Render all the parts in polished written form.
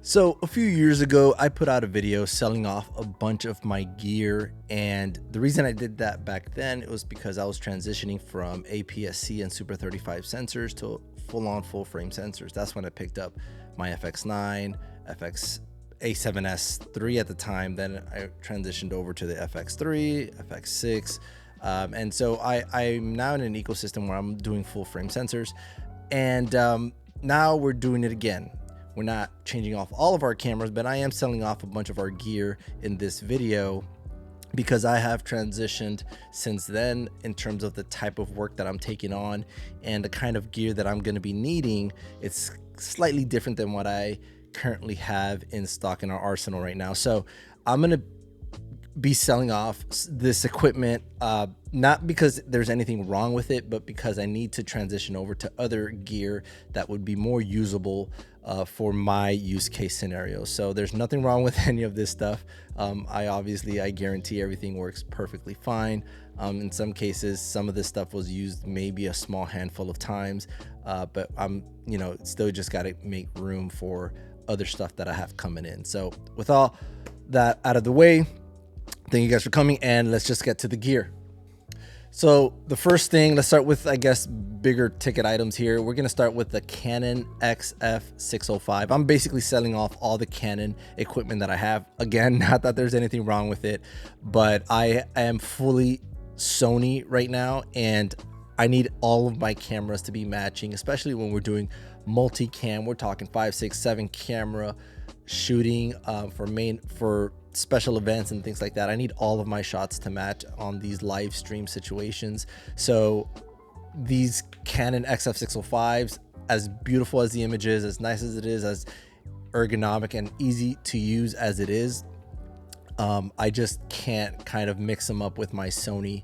So a few years ago, I put out a video selling off a bunch of my gear, and the reason I did that back then, it was because I was transitioning from APS-C and Super 35 sensors to full-on full-frame sensors. That's when I picked up my FX9, FX A7S III at the time. Then I transitioned over to the FX3, FX6, and so I'm now in an ecosystem where I'm doing full-frame sensors, and now we're doing it again. We're not changing off all of our cameras, but I am selling off a bunch of our gear in this video because I have transitioned since then in terms of the type of work that I'm taking on and the kind of gear that I'm going to be needing. It's slightly different than what I currently have in stock in our arsenal right now. So I'm going to be selling off this equipment, not because there's anything wrong with it, but because I need to transition over to other gear that would be more usable for my use case scenario. So there's nothing wrong with any of this stuff. I guarantee everything works perfectly fine. In some cases, some of this stuff was used maybe a small handful of times, but I'm, still just got to make room for other stuff that I have coming in. So with all that out of the way, thank you guys for coming, and let's just get to the gear. So the first thing, let's start with, I guess, bigger ticket items here. We're going to start with the Canon XF605. I'm basically selling off all the Canon equipment that I have. Again, not that there's anything wrong with it, but I am fully Sony right now, and I need all of my cameras to be matching, especially when we're doing multicam. We're talking 5, 6, 7 camera shooting for special events and things like that. I need all of my shots to match on these live stream situations. So these Canon XF605s, as beautiful as the image is, as nice as it is, as ergonomic and easy to use as it is, I just can't kind of mix them up with my Sony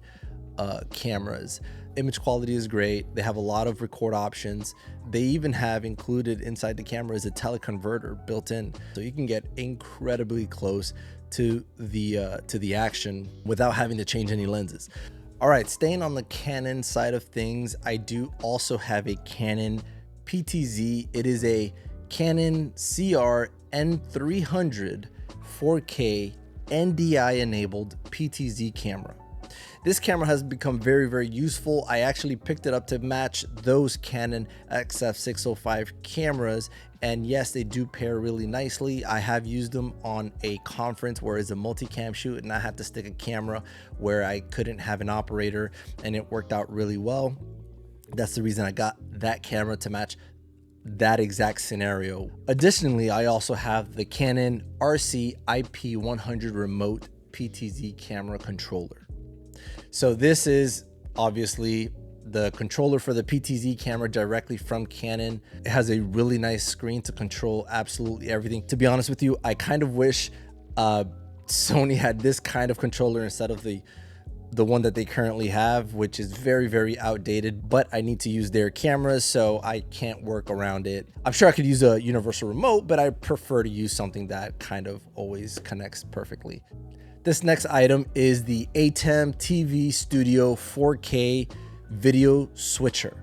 cameras. Image quality is great. They have a lot of record options. They even have included inside the camera is a teleconverter built in, so you can get incredibly close to the action without having to change any lenses. All right, staying on the Canon side of things, I do also have a Canon PTZ. It is a Canon CR N300 4K NDI enabled PTZ camera. This camera has become very, very useful. I actually picked it up to match those Canon XF605 cameras, and yes, they do pair really nicely. I have used them on a conference where it's a multicam shoot and I had to stick a camera where I couldn't have an operator, and it worked out really well. That's the reason I got that camera to match that exact scenario. Additionally, I also have the Canon RC IP100 remote PTZ camera controller. So this is obviously the controller for the PTZ camera directly from Canon. It has a really nice screen to control absolutely everything. To be honest with you, I kind of wish Sony had this kind of controller instead of the one that they currently have, which is very, very outdated, but I need to use their cameras, so I can't work around it. I'm sure I could use a universal remote, but I prefer to use something that kind of always connects perfectly. This next item is the ATEM TV Studio 4K video switcher.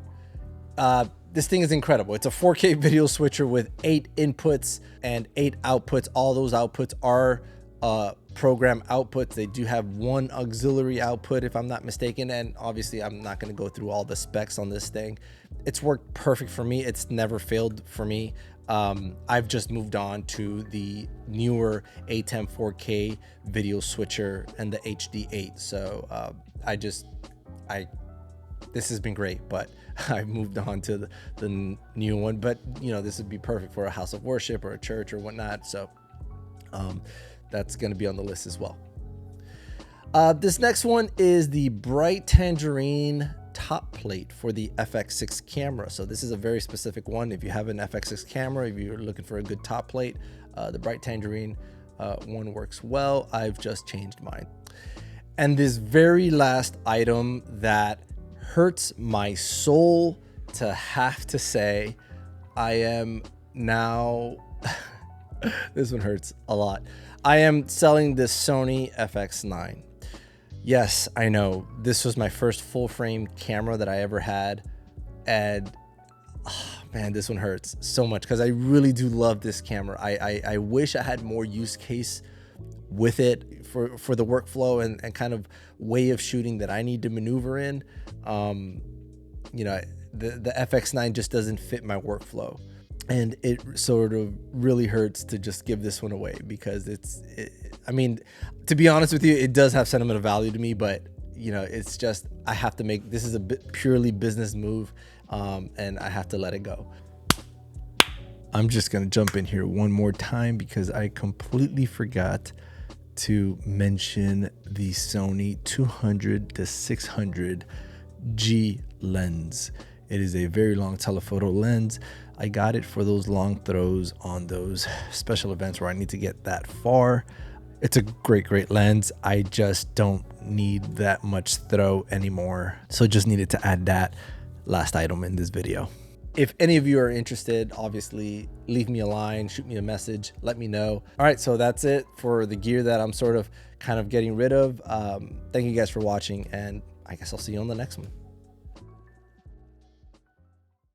This thing is incredible. It's a 4K video switcher with 8 inputs and 8 outputs. All those outputs are program outputs. They do have one auxiliary output, if I'm not mistaken, and obviously I'm not going to go through all the specs on this thing. It's worked perfect for me. It's never failed for me. I've just moved on to the newer ATEM 4K video switcher and the HD8. So this has been great, but I've moved on to the new one. But this would be perfect for a house of worship or a church or whatnot. So that's going to be on the list as well. This next one is the bright tangerine top plate for the FX6 camera. So this is a very specific one. If you have an FX6 camera, if you're looking for a good top plate, the bright tangerine one works well. I've just changed mine. And this very last item that hurts my soul to have to say, I am now this one hurts a lot. I am selling this Sony FX9. Yes, I know this was my first full frame camera that I ever had, and man, this one hurts so much because I really do love this camera. I wish I had more use case with it for the workflow and kind of way of shooting that I need to maneuver in. You know, the FX9 just doesn't fit my workflow, and it sort of really hurts to just give this one away because I mean, to be honest with you, it does have sentimental value to me, but you know, it's just, I have to make, this is a purely business move, and I have to let it go. I'm just gonna jump in here one more time because I completely forgot to mention the Sony 200-600G lens. It is a very long telephoto lens. I got it for those long throws on those special events where I need to get that far. It's a great lens. I just don't need that much throw anymore. So just needed to add that last item in this video. If any of you are interested, obviously leave me a line, shoot me a message, let me know. All right, so that's it for the gear that I'm sort of kind of getting rid of. Thank you guys for watching, and I guess I'll see you on the next one.